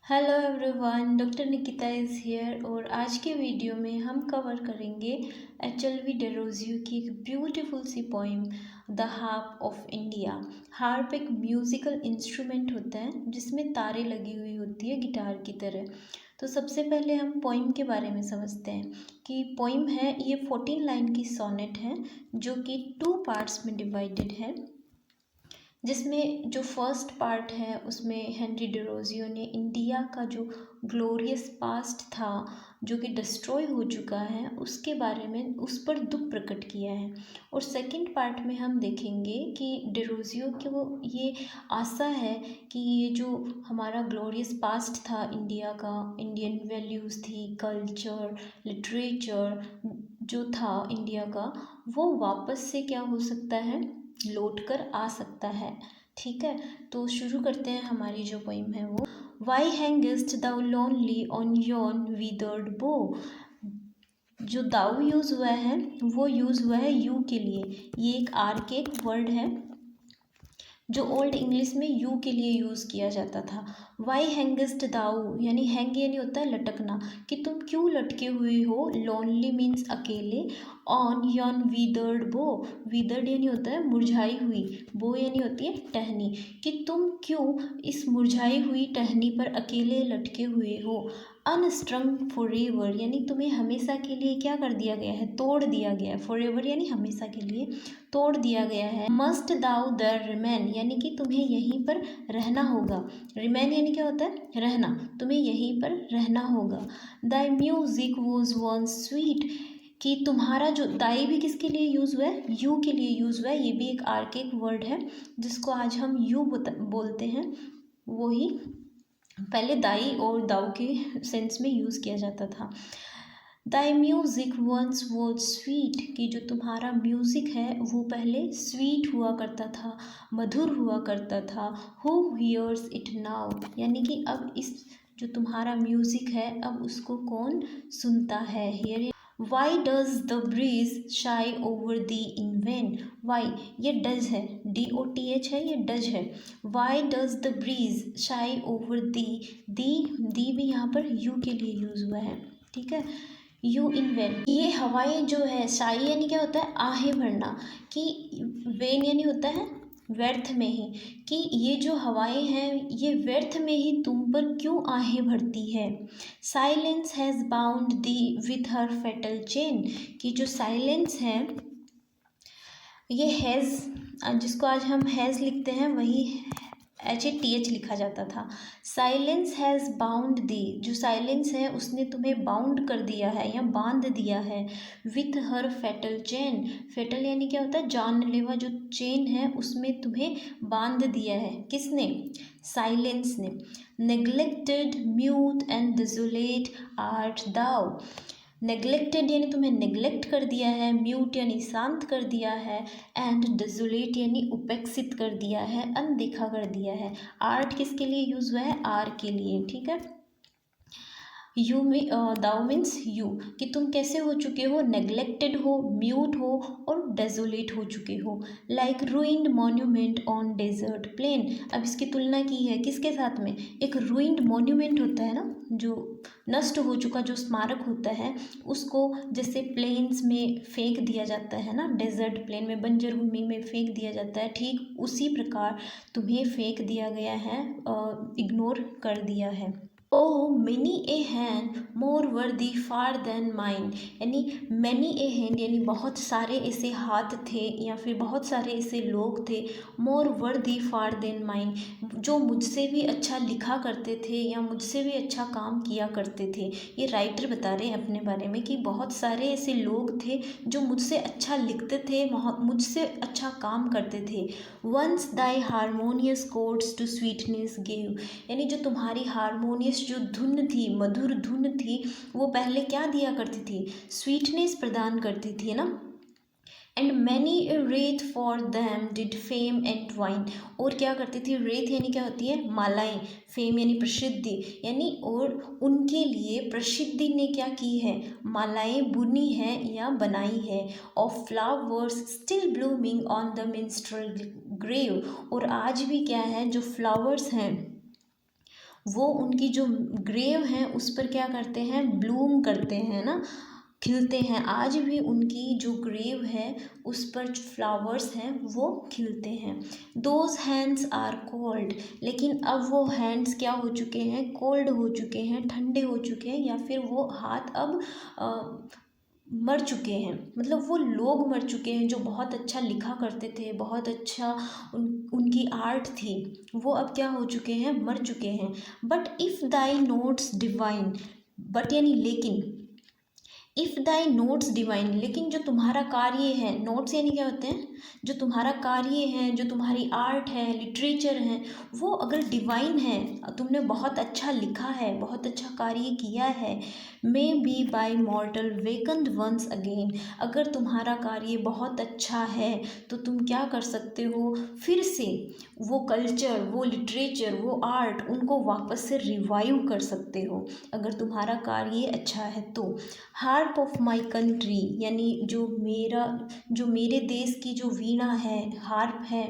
Hello everyone, doctor Nikita is here और आज के वीडियो में हम कवर करेंगे एच.एल.वी. डेरोजियो की एक ब्यूटीफुल सी poem the harp of India. Harp एक म्यूज़िकल इंस्ट्रूमेंट होता है जिसमें तारें लगी हुई होती है गिटार की तरह। तो सबसे पहले हम पोइम के बारे में समझते हैं कि पोइम है ये 14 लाइन की सोनेट है जो कि 2 पार्ट्स में डिवाइडेड है, जिसमें जो फर्स्ट पार्ट है उसमें हेनरी डेरोजियो ने इंडिया का जो ग्लोरियस पास्ट था जो कि डिस्ट्रॉय हो चुका है उसके बारे में उस पर दुख प्रकट किया है। और सेकंड पार्ट में हम देखेंगे कि डेरोजियो की वो ये आशा है कि ये जो हमारा ग्लोरियस पास्ट था इंडिया का, इंडियन वैल्यूज़ थी, कल्चर, लिटरेचर जो था इंडिया का, वो वापस से क्या हो सकता है, लौट कर आ सकता है। ठीक है, तो शुरू करते हैं। हमारी जो पोइम है वो why hangest thou lonely on yon withered bough. जो दाउ यूज़ हुआ है वो यूज़ हुआ है यू के लिए। ये एक आर्केक वर्ड है जो ओल्ड इंग्लिश में यू के लिए यूज़ किया जाता था। वाई हैंगेस्ट दाउ यानी हैंग यानी होता है लटकना, कि तुम क्यों लटके हुए हो। लोनली मीन्स अकेले। ऑन यॉन विदर्ड बो, विदर्ड यानी होता है मुरझाई हुई, बो यानी होती है टहनी, कि तुम क्यों इस मुरझाई हुई टहनी पर अकेले लटके हुए हो। अनस्ट्रंग फॉर एवर यानी तुम्हें हमेशा के लिए क्या कर दिया गया है, तोड़ दिया गया है। फॉर एवर यानी हमेशा के लिए तोड़ दिया गया है। मस्ट दाउ दर रिमेन यानी कि तुम्हें यहीं पर रहना होगा। रिमेन यानी क्या होता है, रहना, तुम्हें यहीं पर रहना होगा। दाई म्यूजिक वॉज वन स्वीट, कि तुम्हारा जो दाई भी किसके लिए यूज़ हुआ है, यू के लिए यूज़ हुआ है। ये भी एक आर्केक वर्ड है जिसको आज हम यू बोलते हैं। वही पहले दाई और दाऊ के सेंस में यूज़ किया जाता था। दाई म्यूज़िक वंस वॉज स्वीट, कि जो तुम्हारा म्यूज़िक है वो पहले स्वीट हुआ करता था, मधुर हुआ करता था। हु हियर्स इट नाउ यानी कि अब इस जो तुम्हारा म्यूज़िक है अब उसको कौन सुनता है। Hear why does the breeze sigh over thee in vain. Why ये डज है, DOTH है, ये डज है। Why does the breeze sigh over thee भी यहाँ पर यू के लिए यूज़ हुआ है। ठीक है, यू इन वेन, ये हवाएं जो है, शाई यानी क्या होता है, आहें भरना, कि वेन यानी होता है व्यर्थ में ही, कि ये जो हवाएं हैं ये व्यर्थ में ही तुम पर क्यों आहें भरती है। Silence has bound thee with her fatal chain, कि जो साइलेंस है ये हैज़, जिसको आज हम हैज़ लिखते हैं वही HATH लिखा जाता था। साइलेंस हैज़ बाउंड दी, जो साइलेंस है उसने तुम्हें बाउंड कर दिया है या बांध दिया है। विथ हर फेटल चेन, फेटल यानी क्या होता है, जानलेवा जो चेन है उसमें तुम्हें बांध दिया है। किसने, साइलेंस ने। Neglected mute and desolate art thou, neglected यानी तुम्हें नेग्लेक्ट कर दिया है, म्यूट यानी शांत कर दिया है, एंड डिसोलेट यानी उपेक्षित कर दिया है, अनदेखा कर दिया है। आर्ट किसके लिए यूज़ हुआ है, आर के लिए। ठीक है, यू में दाउ मीन्स यू, कि तुम कैसे हो चुके हो, नेग्लेक्टेड हो, म्यूट हो और डेजोलेट हो चुके हो। Like ruined monument on desert plain, अब इसकी तुलना की है किसके साथ में, एक रूइंड मॉन्यूमेंट होता है ना, जो नष्ट हो चुका जो स्मारक होता है उसको जैसे प्लेन्स में फेंक दिया जाता है ना, डेजर्ट प्लेन में, बंजर भूमि में फेंक दिया जाता है, ठीक उसी प्रकार तुम्हें फेंक दिया गया है, इग्नोर कर दिया है। ओ मैनी ए हैंड मोर वर्दी फार देन माइन, यानी मैनी ए हैंड यानी बहुत सारे ऐसे हाथ थे या फिर बहुत सारे ऐसे लोग थे, मोर वर्दी फार देन माइन, जो मुझसे भी अच्छा लिखा करते थे या मुझसे भी अच्छा काम किया करते थे। ये राइटर बता रहे हैं अपने बारे में कि बहुत सारे ऐसे लोग थे जो मुझसे अच्छा लिखते थे, मुझसे अच्छा काम करते थे। Once thy harmonious chords to sweetness give, यानी जो तुम्हारी हारमोनियस जो धुन थी, मधुर धुन थी, वो पहले क्या दिया करती थी, स्वीटनेस प्रदान करती थी, है ना। And many Wraith for them did fame and wine, और क्या करती थी, रेथ यानी क्या होती है, मालाएं, फेम यानी प्रसिद्धि, यानी और उनके लिए प्रसिद्धि ने क्या की है, मालाएं बुनी है या बनाई है। Of flowers still blooming on the minstrel grave, और आज भी क्या है, जो फ्लावर्स हैं वो उनकी जो ग्रेव है उस पर क्या करते हैं, ब्लूम करते हैं ना, खिलते हैं। आज भी उनकी जो ग्रेव है उस पर फ्लावर्स हैं वो खिलते हैं। दोज हैंड्स आर कोल्ड, लेकिन अब वो हैंड्स क्या हो चुके हैं, कोल्ड हो चुके हैं, ठंडे हो चुके हैं, या फिर वो हाथ अब मर चुके हैं। मतलब वो लोग मर चुके हैं जो बहुत अच्छा लिखा करते थे, बहुत अच्छा उनकी आर्ट थी, वो अब क्या हो चुके हैं, मर चुके हैं। But if Dai notes divine, but यानी लेकिन, इफ़ दाई नोट्स डिवाइन, लेकिन जो तुम्हारा कार्य है, नोट्स यानी क्या होते हैं, जो तुम्हारा कार्य है, जो तुम्हारी आर्ट है, लिटरेचर है, वो अगर डिवाइन है, तुमने बहुत अच्छा लिखा है, बहुत अच्छा कार्य किया है, may be by mortal wakened once again, अगर तुम्हारा कार्य बहुत अच्छा है तो तुम क्या कर सकते हो, फिर से वो कल्चर, वो लिटरेचर, वो आर्ट, उनको वापस से रिवाइव कर सकते हो अगर तुम्हारा कार्य अच्छा है तो। हार्प ऑफ माई कंट्री, यानी जो मेरे देश की जो वीणा है, हार्प है,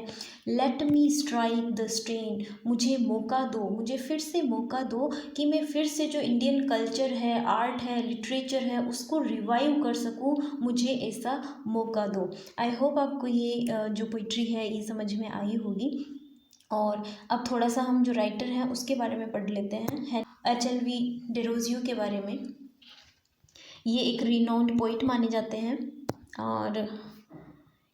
let me strike the strain, मुझे मौका दो, मुझे फिर से मौका दो कि मैं फिर से जो इंडियन कल्चर है, आर्ट है, लिटरेचर है, उसको रिवाइव कर सकूं, मुझे ऐसा मौका दो। आई होप आपको ये जो पोइट्री है ये समझ में आई होगी। और अब थोड़ा सा हम जो राइटर हैं उसके बारे में पढ़ लेते हैं, HLV डेरोजियो के बारे में। ये एक रिनाउंड पोइट माने जाते हैं और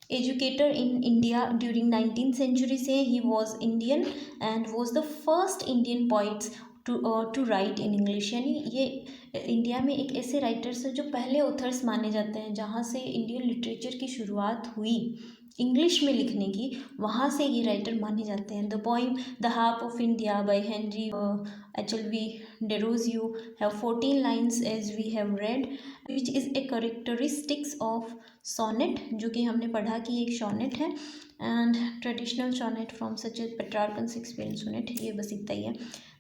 educator in India during 19th century से ही was Indian and was the first Indian poets to write in English, यानी ये इंडिया में एक ऐसे राइटर्स हैं जो पहले ऑथर्स माने जाते हैं, जहाँ से इंडियन लिटरेचर की शुरुआत हुई इंग्लिश में लिखने की, वहाँ से ये राइटर माने जाते हैं। The poem the harp of India by Henry HLV Derozio have 14 lines as we have read, which is a characteristics of sonnet, जो कि हमने पढ़ा कि एक sonnet है, and traditional sonnet from such as Petrarchan, Shakespearean sonnet, ये बस इतना ही है।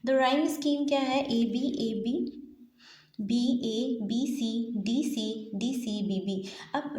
The rhyme scheme क्या है, AB AB BA BC DC DC BB। अब